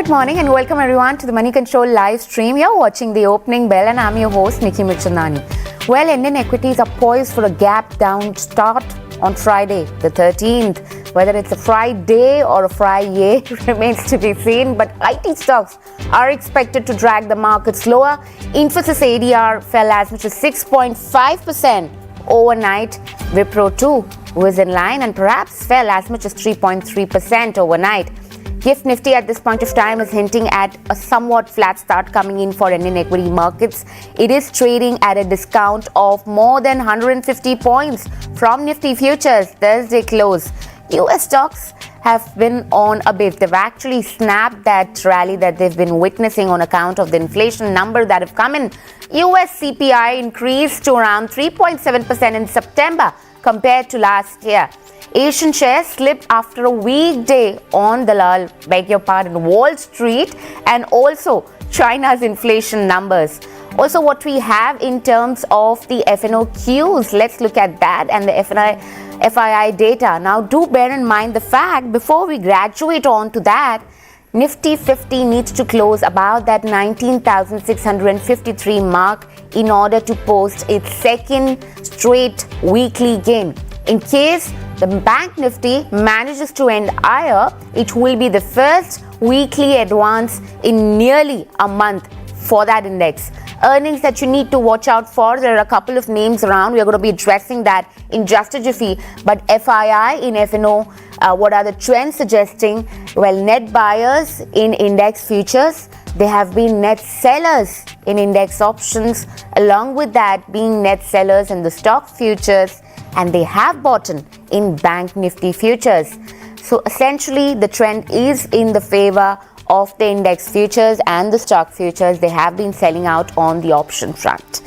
Good morning and welcome everyone to the Moneycontrol live stream. You're watching the opening bell and I'm your host Nickey Mirchandani. Well, Indian equities are poised for a gap down start on Friday, the 13th. Whether it's a Friday or a Friday remains to be seen, but IT stocks are expected to drag the markets lower. Infosys ADR fell as much as 6.5% overnight. Wipro too was in line and perhaps fell as much as 3.3% overnight. GIFT Nifty at this point of time is hinting at a somewhat flat start coming in for Indian equity markets. It is trading at a discount of more than 150 points from Nifty futures Thursday close. US stocks have been on a bit. They've actually snapped that rally that they've been witnessing on account of the inflation number that have come in. US CPI increased to around 3.7% in September compared to last year. Asian shares slipped after a weekday on the Wall Street, and also China's inflation numbers. Also, what we have in terms of the FNOQs, let's look at that and the FII data. Now, do bear in mind the fact, before we graduate on to that, Nifty 50 needs to close about that 19,653 mark in order to post its second straight weekly gain. In case the Bank Nifty manages to end higher, it will be the first weekly advance in nearly a month for that index. Earnings that you need to watch out for, there are a couple of names around. We are going to be addressing that in just a jiffy. But FII in FNO, what are the trends suggesting? Well, net buyers in index futures, they have been net sellers in index options, along with that being net sellers in the stock futures, and they have bought in Bank Nifty futures. So essentially, the trend is in the favor of the index futures and the stock futures. They have been selling out on the option front.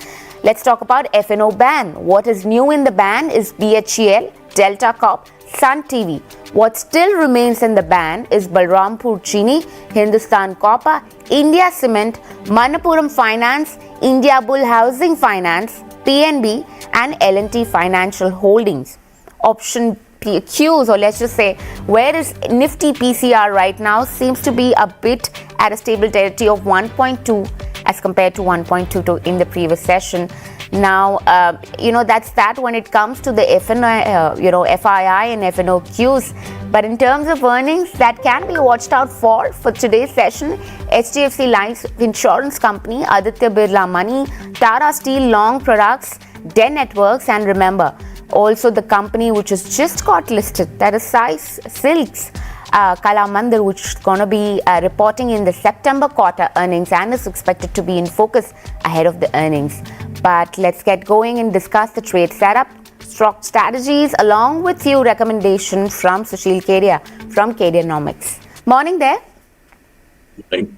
Let's talk about FNO ban. What is new in the ban is BHEL, Delta Corp, Sun TV. What still remains in the ban is Balrampur Chini, Hindustan Copper, India Cement, Manappuram Finance, India Bull Housing Finance, PNB and L&T Financial Holdings. Option Qs, or let's just say, where is Nifty PCR right now, seems to be a bit at a stable territory of 1.2 as compared to 1.22 in the previous session. Now, that's that when it comes to the FII and FNOQs. But in terms of earnings, that can be watched out for today's session. HDFC Life Insurance Company, Aditya Birla Money, Tata Steel Long Products, Den Networks, and remember, also the company which has just got listed, that is Sai Silks, Kalamandir, which is going to be reporting in the September quarter earnings and is expected to be in focus ahead of the earnings. But let's get going and discuss the trade setup, stock strategies, along with few recommendations from Sushil Kedia from Kedianomics. Morning there. Morning.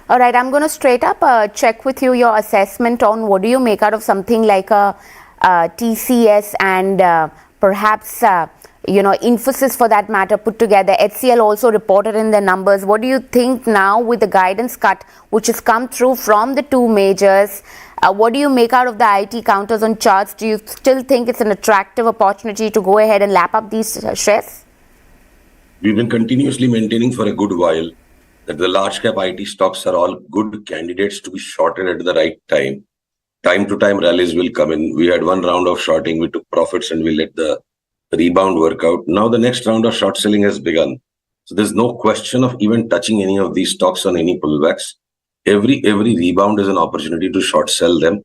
All right, I'm going to straight up check with you your assessment on what do you make out of something like a TCS and perhaps Infosys for that matter put together. HCL also reported in their numbers. What do you think now with the guidance cut which has come through from the two majors? What do you make out of the IT counters on charts? Do you still think it's an attractive opportunity to go ahead and lap up these shares? We've been continuously maintaining for a good while that the large cap IT stocks are all good candidates to be shorted at the right time. Time to time rallies will come in. We had one round of shorting, we took profits and we let the rebound work out. Now the next round of short selling has begun. So there's no question of even touching any of these stocks on any pullbacks. Every rebound is an opportunity to short sell them,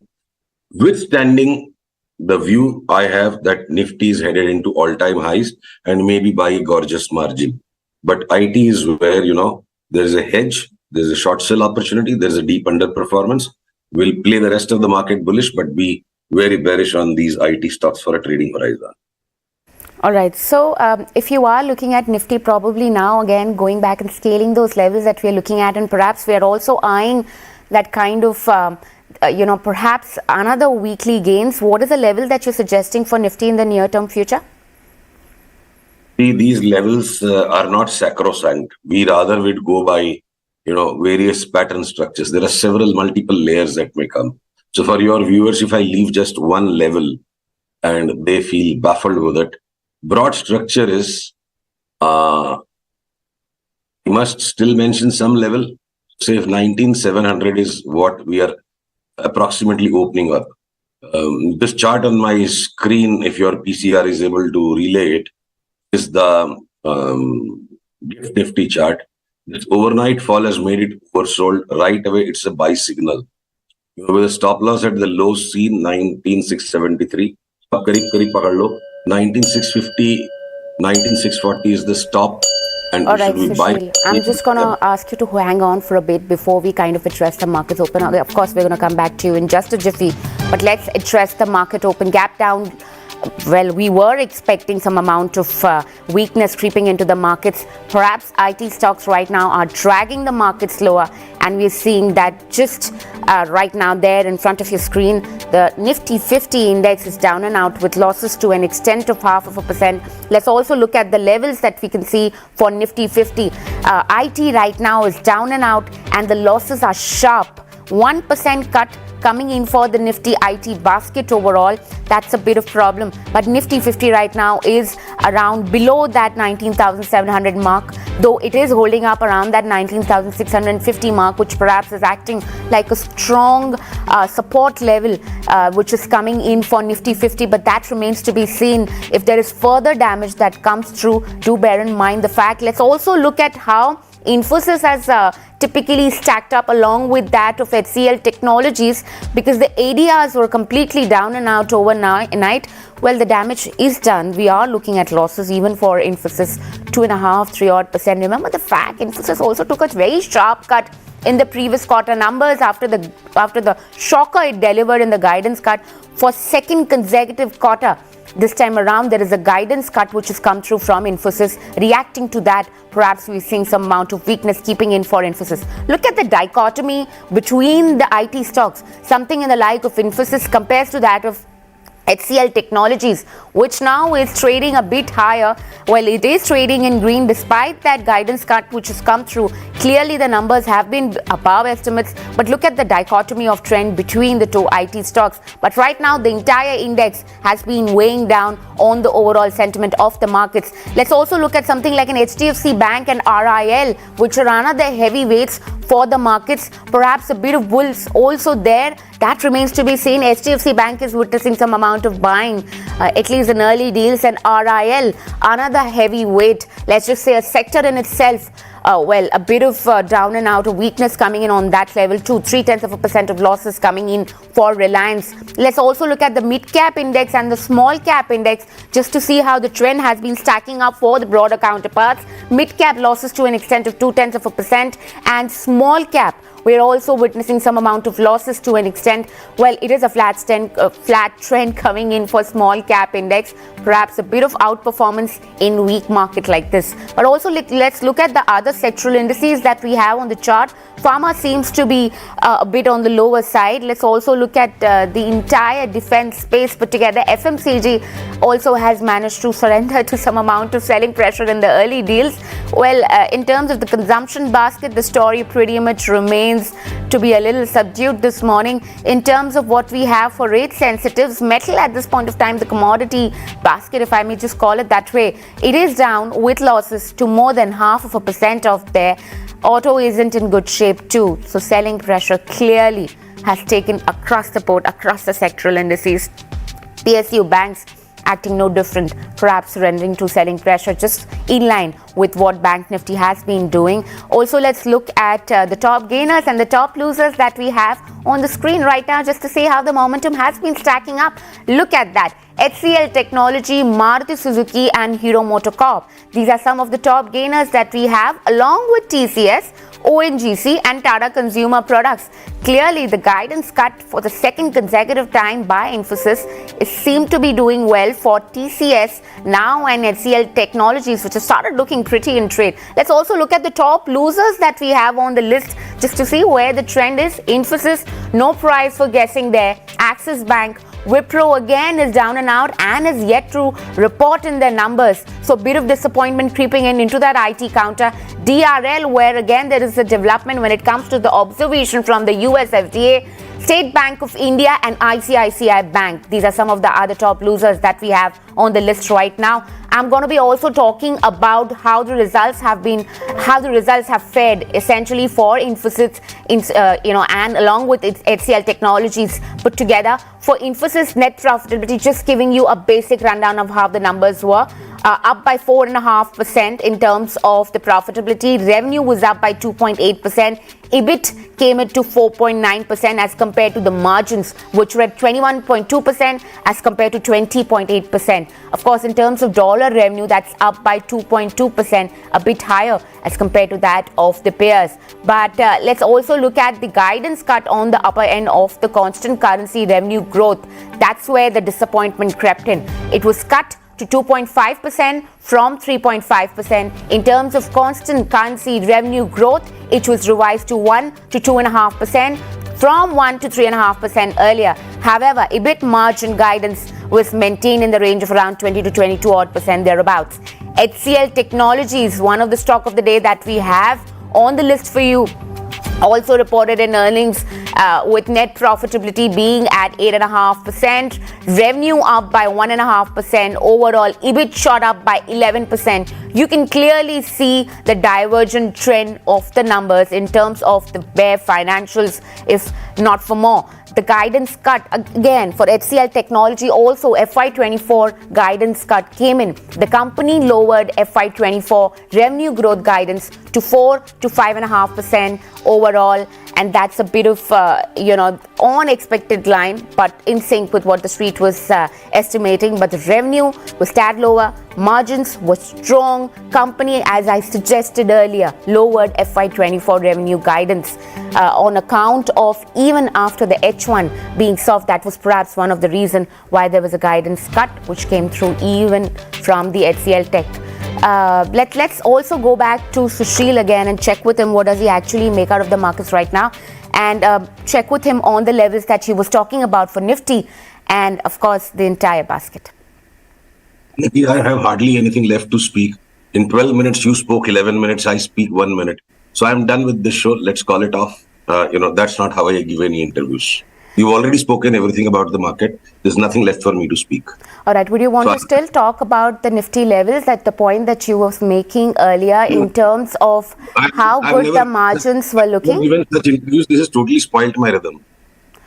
withstanding the view I have that Nifty is headed into all-time highs and maybe by a gorgeous margin. But IT is where, there's a hedge, there's a short sell opportunity, there's a deep underperformance. We'll play the rest of the market bullish, but be very bearish on these IT stocks for a trading horizon. All right. So if you are looking at Nifty, probably now again going back and scaling those levels that we're looking at, and perhaps we are also eyeing that kind of, perhaps another weekly gains. What is the level that you're suggesting for Nifty in the near-term future? These levels are not sacrosanct. We rather would go by, various pattern structures. There are multiple layers that may come. So for your viewers, if I leave just one level and they feel baffled with it, broad structure is we must still mention some level. Say if 19,700 is what we are approximately opening up. This chart on my screen, if your PCR is able to relay it, is the Nifty chart. This overnight fall has made it oversold. Right away, it's a buy signal. With a stop loss at the low seen 19,673. Up karib pakad lo. 19,650, 19,640 is the stop. And all right, Sushil, I'm just going to ask you to hang on for a bit before we kind of address the markets open. Of course, we're going to come back to you in just a jiffy, but let's address the market open. Gap down. Well, we were expecting some amount of weakness creeping into the markets. Perhaps IT stocks right now are dragging the markets lower, and we're seeing that just right now there in front of your screen. The Nifty 50 index is down and out with losses to an extent of 0.5%. Let's also look at the levels that we can see for Nifty 50. IT right now is down and out, and the losses are sharp. 1% cut coming in for the Nifty IT basket overall. That's a bit of problem. But Nifty 50 right now is around below that 19,700 mark, though it is holding up around that 19,650 mark, which perhaps is acting like a strong support level, which is coming in for Nifty 50. But that remains to be seen. If there is further damage that comes through, do bear in mind the fact. Let's also look at how Infosys has typically stacked up along with that of HCL Technologies, because the ADRs were completely down and out overnight. Well, the damage is done. We are looking at losses even for Infosys, 2.5-3% odd. Remember the fact Infosys also took a very sharp cut in the previous quarter numbers after the shocker it delivered in the guidance cut for second consecutive quarter. This time around, there is a guidance cut which has come through from Infosys. Reacting to that, perhaps we're seeing some amount of weakness keeping in for Infosys. Look at the dichotomy between the IT stocks. Something in the like of Infosys compares to that of HCL Technologies, which now is trading a bit higher. Well, it is trading in green despite that guidance cut which has come through. Clearly, the numbers have been above estimates, but look at the dichotomy of trend between the two IT stocks. But right now, the entire index has been weighing down on the overall sentiment of the markets. Let's also look at something like an HDFC Bank and RIL, which are another heavyweights for the markets. Perhaps a bit of bulls also there. That remains to be seen. HDFC Bank is witnessing some amount of buying, at least in early deals, and RIL, another heavyweight. Let's just say a sector in itself. Well, a bit of down and out, of weakness coming in on that level too. 0.3% of losses coming in for Reliance. Let's also look at the mid-cap index and the small-cap index just to see how the trend has been stacking up for the broader counterparts. Mid-cap losses to an extent of 0.2%, and small-cap, we're also witnessing some amount of losses to an extent. Well, it is a flat trend coming in for small cap index. Perhaps a bit of outperformance in weak market like this. But also let's look at the other sectoral indices that we have on the chart. Pharma seems to be a bit on the lower side. Let's also look at the entire defense space put together. FMCG also has managed to surrender to some amount of selling pressure in the early deals. Well, in terms of the consumption basket, the story pretty much remains to be a little subdued this morning. In terms of what we have for rate sensitives, metal at this point of time, the commodity basket, if I may just call it that way, it is down with losses to more than 0.5% of there. Auto isn't in good shape too, so selling pressure clearly has taken across the board, across the sectoral indices. PSU banks acting no different, perhaps surrendering to selling pressure, just in line with what Bank Nifty has been doing. Also, let's look at the top gainers and the top losers that we have on the screen right now, just to see how the momentum has been stacking up. Look at that. HCL Technology, Maruti Suzuki and Hero MotoCorp. These are some of the top gainers that we have, along with TCS, ONGC and Tata Consumer Products. Clearly, the guidance cut for the second consecutive time by Infosys seemed to be doing well for TCS now and HCL Technologies, which has started looking pretty in trade. Let's also look at the top losers that we have on the list just to see where the trend is. Infosys, no prize for guessing there. Axis Bank, Wipro again is down and out and is yet to report in their numbers. So a bit of disappointment creeping into that IT counter. DRL, where again there is a development when it comes to the observation from the US FDA. State Bank of India and ICICI Bank. These are some of the other top losers that we have on the list right now. I'm going to be also talking about how the results have fared essentially for Infosys, and along with its HCL Technologies put together. For Infosys net profitability, just giving you a basic rundown of how the numbers were. Up by 4.5% in terms of the profitability. Revenue was up by 2.8%. EBIT came into 4.9% as compared to the margins, which were at 21.2% as compared to 20.8%. Of course, in terms of dollar revenue, that's up by 2.2%, a bit higher as compared to that of the peers. But let's also look at the guidance cut on the upper end of the constant currency revenue growth. That's where the disappointment crept in. It was cut to 2.5% from 3.5%. In terms of constant currency revenue growth, it was revised to 1 to 2.5% from 1 to 3.5% earlier. However, EBIT margin guidance was maintained in the range of around 20 to 22 odd percent thereabouts. HCL Technologies, one of the stock of the day that we have on the list for you, also reported in earnings with net profitability being at 8.5%, revenue up by 1.5%, overall EBIT shot up by 11%. You can clearly see the divergent trend of the numbers in terms of the bare financials, if not for more. The guidance cut again for HCL Technology, also FY24 guidance cut came in. The company lowered FY24 revenue growth guidance to 4 to 5.5% overall, and that's a bit of unexpected line, but in sync with what the street was estimating. But the revenue was tad lower, margins were strong. Company, as I suggested earlier, lowered FY24 revenue guidance on account of, even after the H1 being soft, that was perhaps one of the reasons why there was a guidance cut which came through even from the HCL Tech. Let's also go back to Sushil again and check with him what does he actually make out of the markets right now, and check with him on the levels that he was talking about for Nifty and of course the entire basket. Nickey, I have hardly anything left to speak. In 12 minutes, you spoke 11 minutes, I speak 1 minute. So I'm done with this show. Let's call it off. That's not how I give any interviews. You've already spoken everything about the market. There's nothing left for me to speak. All right. Would you want to still talk about the Nifty levels, at the point that you were making earlier in terms of how good the margins were looking? Even such interviews, this has totally spoiled my rhythm.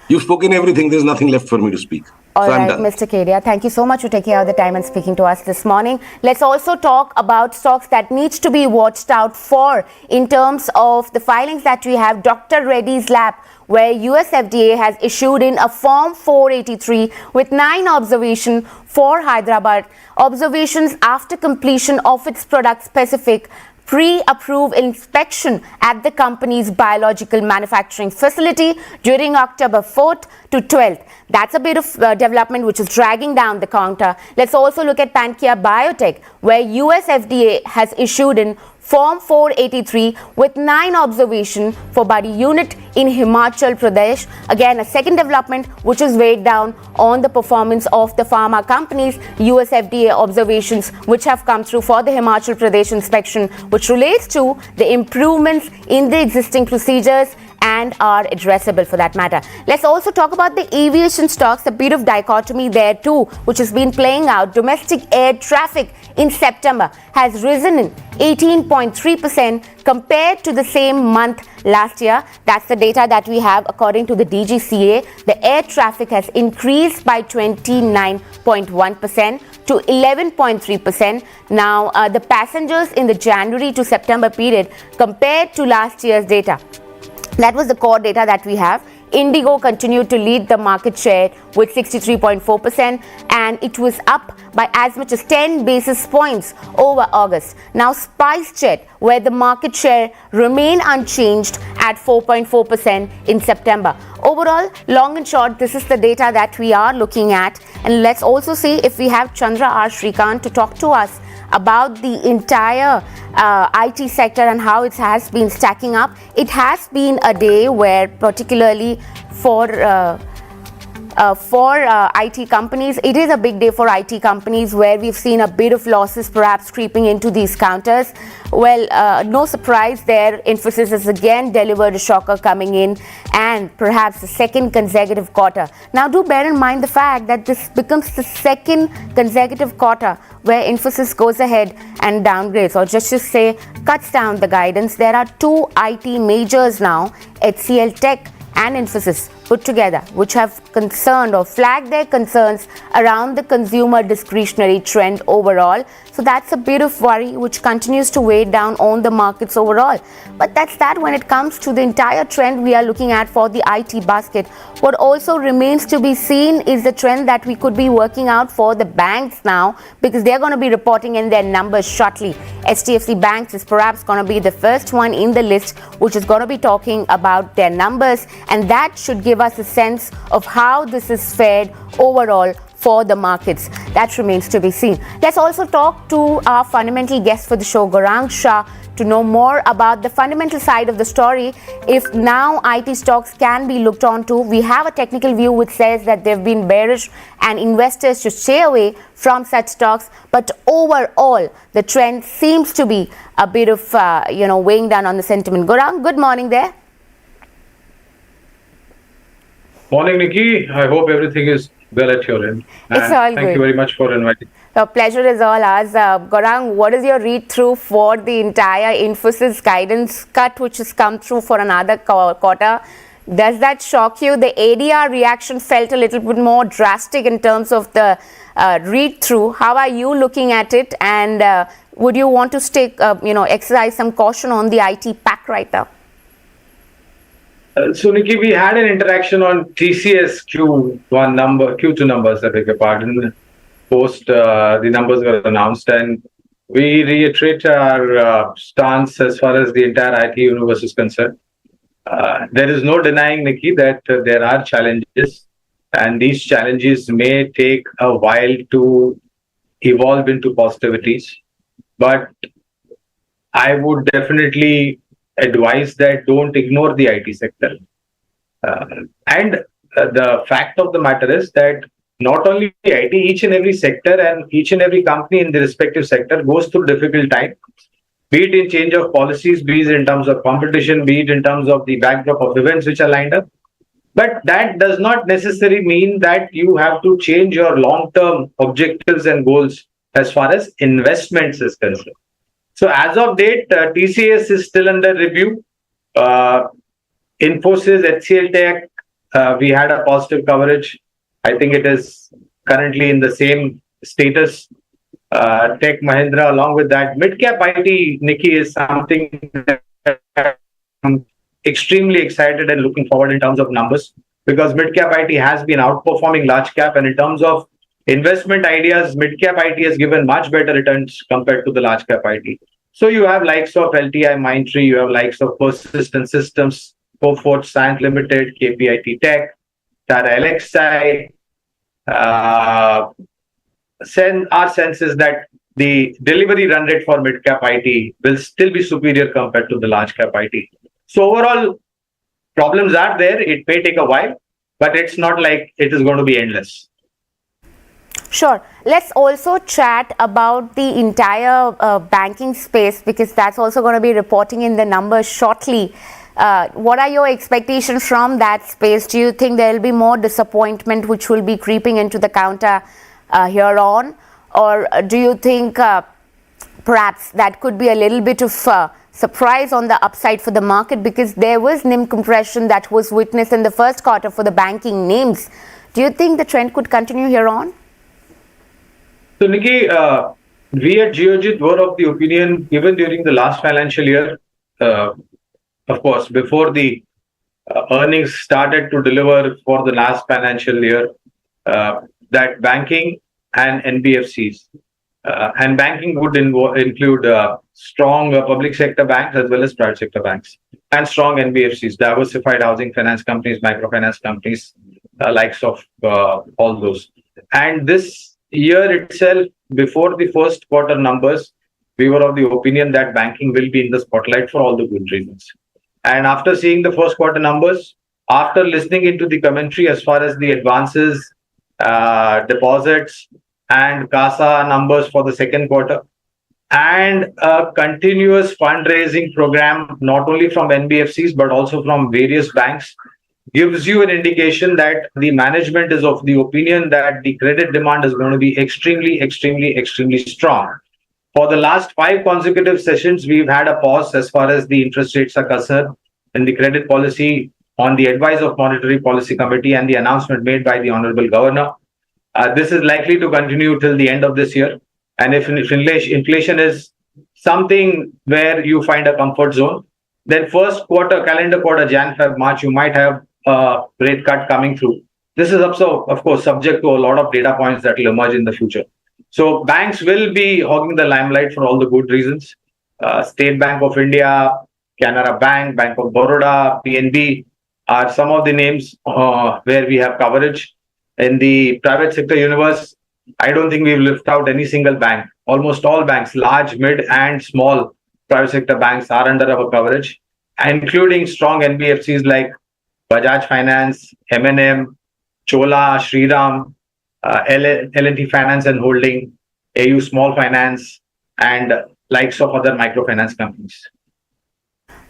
You've spoken everything. There's nothing left for me to speak. All right, Mr. Kedia, thank you so much for taking out the time and speaking to us this morning. Let's also talk about stocks that needs to be watched out for in terms of the filings that we have. Dr. Reddy's Lab, where US FDA has issued in a Form 483 with 9 observations for Hyderabad. Observations after completion of its product-specific pre-approved inspection at the company's biological manufacturing facility during October 4th to 12th. That's a bit of development which is dragging down the counter. Let's also look at Pankya Biotech, where US FDA has issued in Form 483 with 9 observations for body unit in Himachal Pradesh. Again, a second development which is weighed down on the performance of the pharma companies. US FDA observations which have come through for the Himachal Pradesh inspection, which relates to the improvements in the existing procedures and are addressable for that matter. Let's also talk about the aviation stocks, a bit of dichotomy there too, which has been playing out. Domestic air traffic in September has risen in 18.3% compared to the same month last year. That's the data that we have according to the DGCA. The air traffic has increased by 29.1% to 11.3%. Now, the passengers in the January to September period compared to last year's data, that was the core data that we have. Indigo continued to lead the market share with 63.4%, and it was up by as much as 10 basis points over August. Now, SpiceJet, where the market share remained unchanged at 4.4% in September. Overall, long and short, this is the data that we are looking at. And let's also see if we have Chandra R Srikant to talk to us about the entire IT sector and how it has been stacking up. It has been a day where, particularly for for IT companies. It is a big day for IT companies where we've seen a bit of losses perhaps creeping into these counters. Well, no surprise there. Infosys has again delivered a shocker coming in, and perhaps the second consecutive quarter. Now, do bear in mind the fact that this becomes the second consecutive quarter where Infosys goes ahead and downgrades, or just to say cuts down the guidance. There are two IT majors now, HCL Tech and Infosys put together, which have concerned or flagged their concerns around the consumer discretionary trend overall. So that's a bit of worry which continues to weigh down on the markets overall. But that's that when it comes to the entire trend we are looking at for the IT basket. What also remains to be seen is the trend that we could be working out for the banks now, because they're going to be reporting in their numbers shortly. HDFC Banks is perhaps going to be the first one in the list which is going to be talking about their numbers, and that should give us a sense of how this is fared overall for the markets. That remains to be seen. Let's also talk to our fundamental guest for the show, Gaurang Shah, to know more about the fundamental side of the story. If now IT stocks can be looked on to, we have a technical view which says that they've been bearish and investors should stay away from such stocks. But overall, the trend seems to be a bit of, weighing down on the sentiment. Gaurang, good morning there. Morning, Nickey. I hope everything is well at your end. It's all good. Thank you very much for inviting. The pleasure is all ours. Gaurang, what is your read-through for the entire Infosys guidance cut which has come through for another quarter? Does that shock you? The ADR reaction felt a little bit more drastic in terms of the read-through. How are you looking at it? And would you want to exercise some caution on the IT pack right now? So, Nickey, we had an interaction on TCS Q2 numbers, I beg your pardon, post the numbers were announced, and we reiterate our stance as far as the entire IT universe is concerned. There is no denying, Nickey, that there are challenges, and these challenges may take a while to evolve into positivities. But I would definitely advise that don't ignore the IT sector. The fact of the matter is that not only IT, each and every sector and each and every company in the respective sector goes through difficult times, be it in change of policies, be it in terms of competition, be it in terms of the backdrop of events which are lined up. But that does not necessarily mean that you have to change your long-term objectives and goals as far as investments is concerned. So as of date, TCS is still under review. Infosys, HCL Tech, we had a positive coverage. I think it is currently in the same status. Tech Mahindra, along with that, mid-cap IT, Nickey, is something that I'm extremely excited and looking forward in terms of numbers, because mid-cap IT has been outperforming large cap, and in terms of investment ideas, mid-cap IT has given much better returns compared to the large cap IT. So you have likes of LTI Mindtree, you have likes of Persistent Systems, Coforge Science Limited, KPIT Tech, Tata LXI. Our sense is that the delivery run rate for mid-cap IT will still be superior compared to the large cap IT. So overall, problems are there. It may take a while, but it's not like it is going to be endless. Sure. Let's also chat about the entire banking space, because that's also going to be reporting in the numbers shortly. What are your expectations from that space? Do you think there will be more disappointment which will be creeping into the counter here on? Or do you think perhaps that could be a little bit of surprise on the upside for the market, because there was NIM compression that was witnessed in the first quarter for the banking names? Do you think the trend could continue here on? So, Nickey, we at Geojit were of the opinion, even during the last financial year, of course, before the earnings started to deliver for the last financial year, that banking and NBFCs, and banking would include strong public sector banks as well as private sector banks, and strong NBFCs, diversified housing finance companies, microfinance companies, likes of all those. And this year itself, before the first quarter numbers, we were of the opinion that banking will be in the spotlight for all the good reasons. And after seeing the first quarter numbers, after listening into the commentary as far as the advances, deposits, and CASA numbers for the second quarter, and a continuous fundraising program, not only from NBFCs but also from various banks, gives you an indication that the management is of the opinion that the credit demand is going to be extremely strong. For the last 5 consecutive sessions, we've had a pause as far as the interest rates are concerned in the credit policy on the advice of Monetary Policy Committee and the announcement made by the Honorable Governor. This is likely to continue till the end of this year. And if inflation is something where you find a comfort zone, then first quarter, calendar quarter, Jan, Feb, March, you might have a rate cut coming through. This is also, of course, subject to a lot of data points that will emerge in the future. So banks will be hogging the limelight for all the good reasons. State Bank of India, Canara Bank, Bank of Baroda, PNB are some of the names where we have coverage. In the private sector universe, I don't think we've left out any single bank. Almost all banks, large, mid, and small private sector banks are under our coverage, including strong NBFCs like Bajaj Finance, M&M, Chola, Shriram, L&T Finance and Holding, AU Small Finance, and likes of other microfinance companies.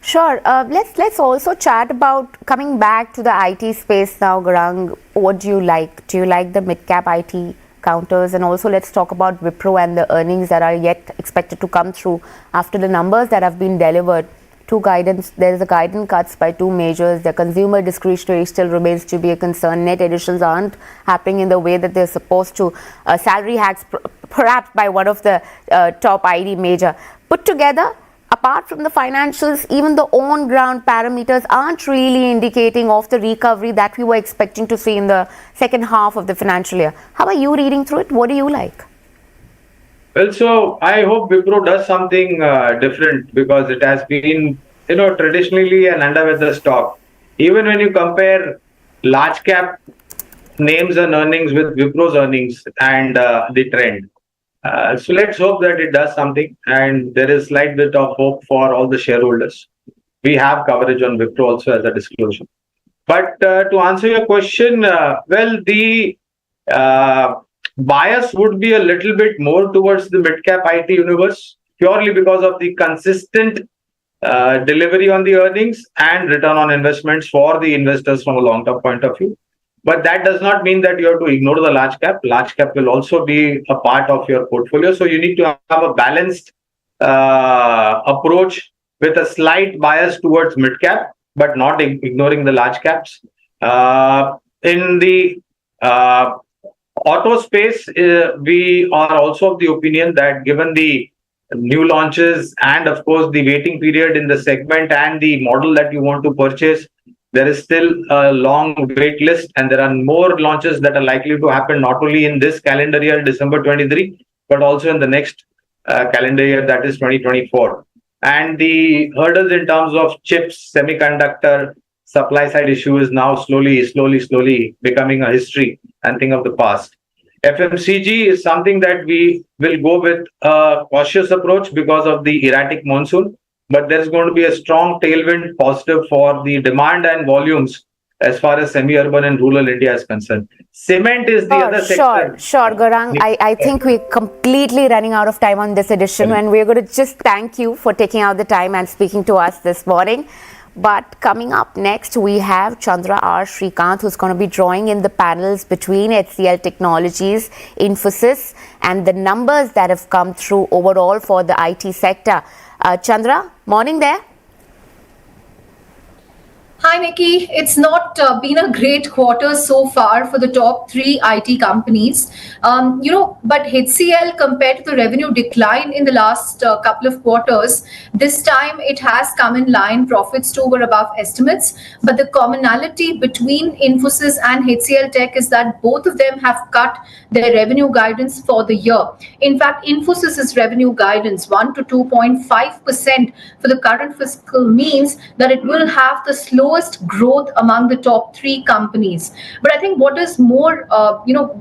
Sure. Let's also chat about coming back to the IT space now, Gaurang. What do you like? Do you like the mid-cap IT counters? And also let's talk about Wipro and the earnings that are yet expected to come through after the numbers that have been delivered. There is a guidance cuts by 2 majors. The consumer discretionary still remains to be a concern. Net additions aren't happening in the way that they're supposed to. Salary hikes perhaps by one of the top IT major. Put together, apart from the financials, even the on-ground parameters aren't really indicating of the recovery that we were expecting to see in the second half of the financial year. How are you reading through it? What do you like? Well, so I hope Wipro does something different, because it has been, traditionally an underweather stock. Even when you compare large cap names and earnings with Wipro's earnings and the trend. So let's hope that it does something, and there is slight bit of hope for all the shareholders. We have coverage on Wipro also as a disclosure. But to answer your question, the bias would be a little bit more towards the mid-cap IT universe, purely because of the consistent delivery on the earnings and return on investments for the investors from a long-term point of view. But that does not mean that you have to ignore the large cap. Large cap will also be a part of your portfolio. So you need to have a balanced approach with a slight bias towards mid cap, but not ignoring the large caps. In the auto space, we are also of the opinion that given the new launches and of course the waiting period in the segment and the model that you want to purchase, there is still a long wait list, and there are more launches that are likely to happen not only in this calendar year, December 23, but also in the next calendar year, that is 2024. And the hurdles in terms of chips, semiconductor, supply side issue is now slowly becoming a history and thing of the past. FMCG is something that we will go with a cautious approach because of the erratic monsoon. But there's going to be a strong tailwind positive for the demand and volumes as far as semi-urban and rural India is concerned. Cement is the other sector. Sure, Gaurang. I think we're completely running out of time on this edition, and we're going to just thank you for taking out the time and speaking to us this morning. But coming up next, we have Chandra R Srikant, who's going to be drawing in the panels between HCL Technologies, Infosys, and the numbers that have come through overall for the IT sector. Chandra, morning there. Hi, Nickey. It's not been a great quarter so far for the top 3 IT companies. But HCL, compared to the revenue decline in the last couple of quarters, this time it has come in line. Profits too were above estimates. But the commonality between Infosys and HCL Tech is that both of them have cut their revenue guidance for the year. In fact, Infosys' revenue guidance, 1 to 2.5% for the current fiscal, means that it will have the slow slowest growth among the top 3 companies. But I think what is more,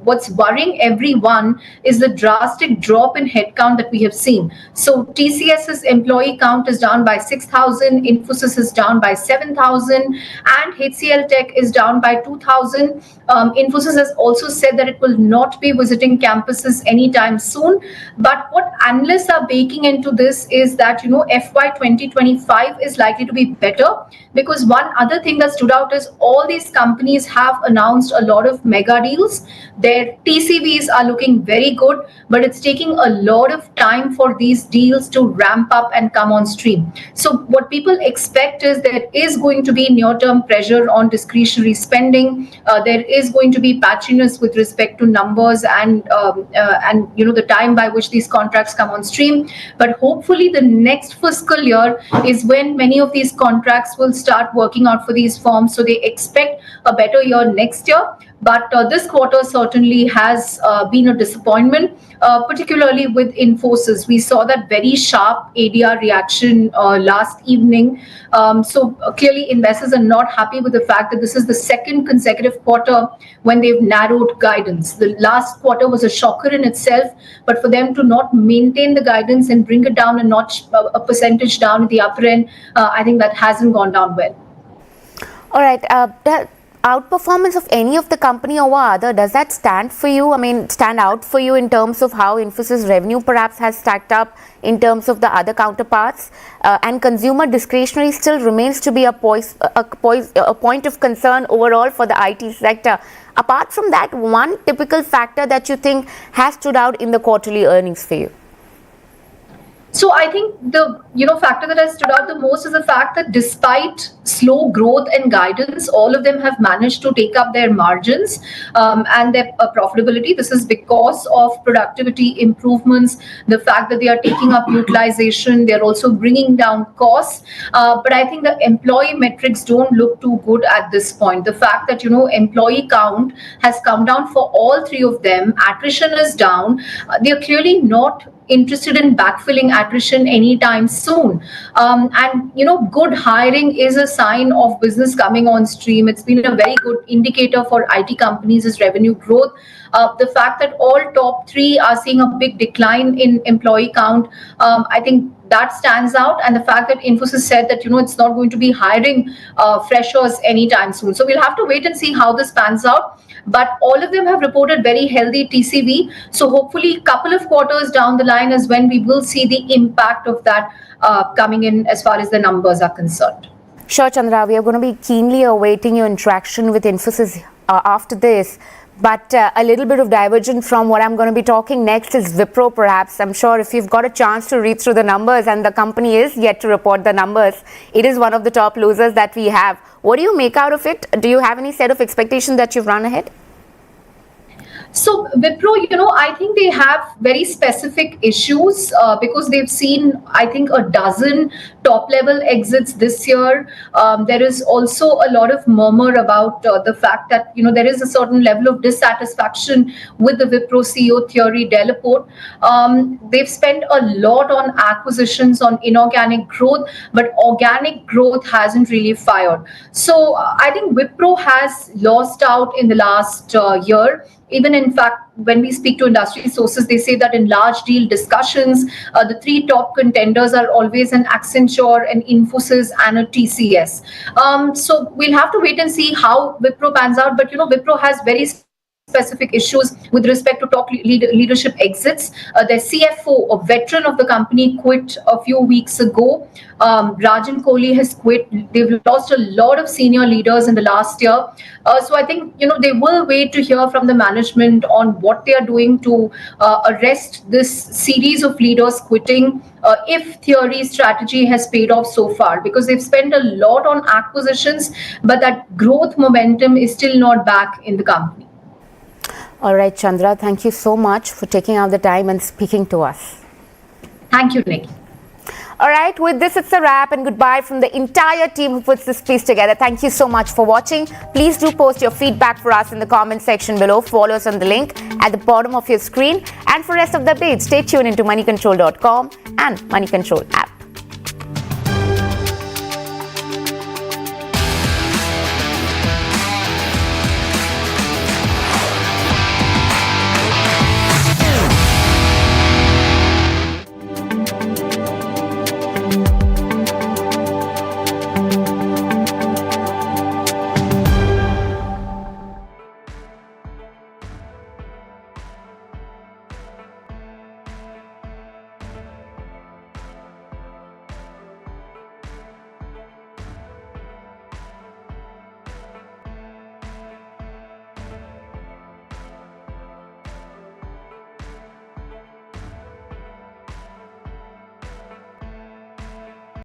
what's worrying everyone is the drastic drop in headcount that we have seen. So TCS's employee count is down by 6,000, Infosys is down by 7,000, and HCL Tech is down by 2,000. Infosys has also said that it will not be visiting campuses anytime soon. But what analysts are baking into this is that, FY 2025 is likely to be better, because one other thing that stood out is all these companies have announced a lot of mega deals. Their TCVs are looking very good, but it's taking a lot of time for these deals to ramp up and come on stream. So what people expect is there is going to be near-term pressure on discretionary spending. There is going to be patchiness with respect to numbers and the time by which these contracts come on stream. But hopefully the next fiscal year is when many of these contracts will start working out for these firms. So they expect a better year next year. But this quarter certainly has been a disappointment, particularly with Infosys. We saw that very sharp ADR reaction last evening. So clearly investors are not happy with the fact that this is the second consecutive quarter when they've narrowed guidance. The last quarter was a shocker in itself, but for them to not maintain the guidance and bring it down a notch, a percentage down at the upper end, I think that hasn't gone down well. All right. That outperformance of any of the company over other, does that stand out for you in terms of how Infosys revenue perhaps has stacked up in terms of the other counterparts? And consumer discretionary still remains to be a point of concern overall for the IT sector. Apart from that, one typical factor that you think has stood out in the quarterly earnings for you? So I think the factor that has stood out the most is the fact that despite slow growth and guidance, all of them have managed to take up their margins and their profitability. This is because of productivity improvements, the fact that they are taking up utilization, they're also bringing down costs. But I think the employee metrics don't look too good at this point. The fact that, employee count has come down for all 3 of them, attrition is down, they're clearly not interested in backfilling attrition anytime soon. Good hiring is a sign of business coming on stream. It's been a very good indicator for IT companies' revenue growth. The fact that all top 3 are seeing a big decline in employee count, I think that stands out. And the fact that Infosys said that, it's not going to be hiring freshers anytime soon. So we'll have to wait and see how this pans out. But all of them have reported very healthy TCV. So hopefully a couple of quarters down the line is when we will see the impact of that coming in as far as the numbers are concerned. Sure, Chandra, we are going to be keenly awaiting your interaction with Infosys after this. But a little bit of divergence from what I'm going to be talking next is Wipro, perhaps. I'm sure if you've got a chance to read through the numbers, and the company is yet to report the numbers, it is one of the top losers that we have. What do you make out of it? Do you have any set of expectations that you've run ahead? So Wipro, I think they have very specific issues because they've seen, I think, a dozen top-level exits this year. There is also a lot of murmur about the fact that, there is a certain level of dissatisfaction with the Wipro CEO Thierry Delaporte. They've spent a lot on acquisitions, on inorganic growth, but organic growth hasn't really fired. So I think Wipro has lost out in the last year. Even in fact, when we speak to industry sources, they say that in large deal discussions, the 3 top contenders are always an Accenture, an Infosys, and a TCS. So we'll have to wait and see how Wipro pans out. But, Wipro has very specific issues with respect to top leadership exits. Their CFO, a veteran of the company, quit a few weeks ago. Rajan Kohli has quit. They've lost a lot of senior leaders in the last year. So I think, they will wait to hear from the management on what they are doing to arrest this series of leaders quitting if Thierry's strategy has paid off so far, because they've spent a lot on acquisitions, but that growth momentum is still not back in the company. All right, Chandra, thank you so much for taking out the time and speaking to us. Thank you, Nickey. All right, with this, it's a wrap, and goodbye from the entire team who puts this piece together. Thank you so much for watching. Please do post your feedback for us in the comment section below. Follow us on the link at the bottom of your screen. And for rest of the updates, stay tuned into moneycontrol.com and Moneycontrol app.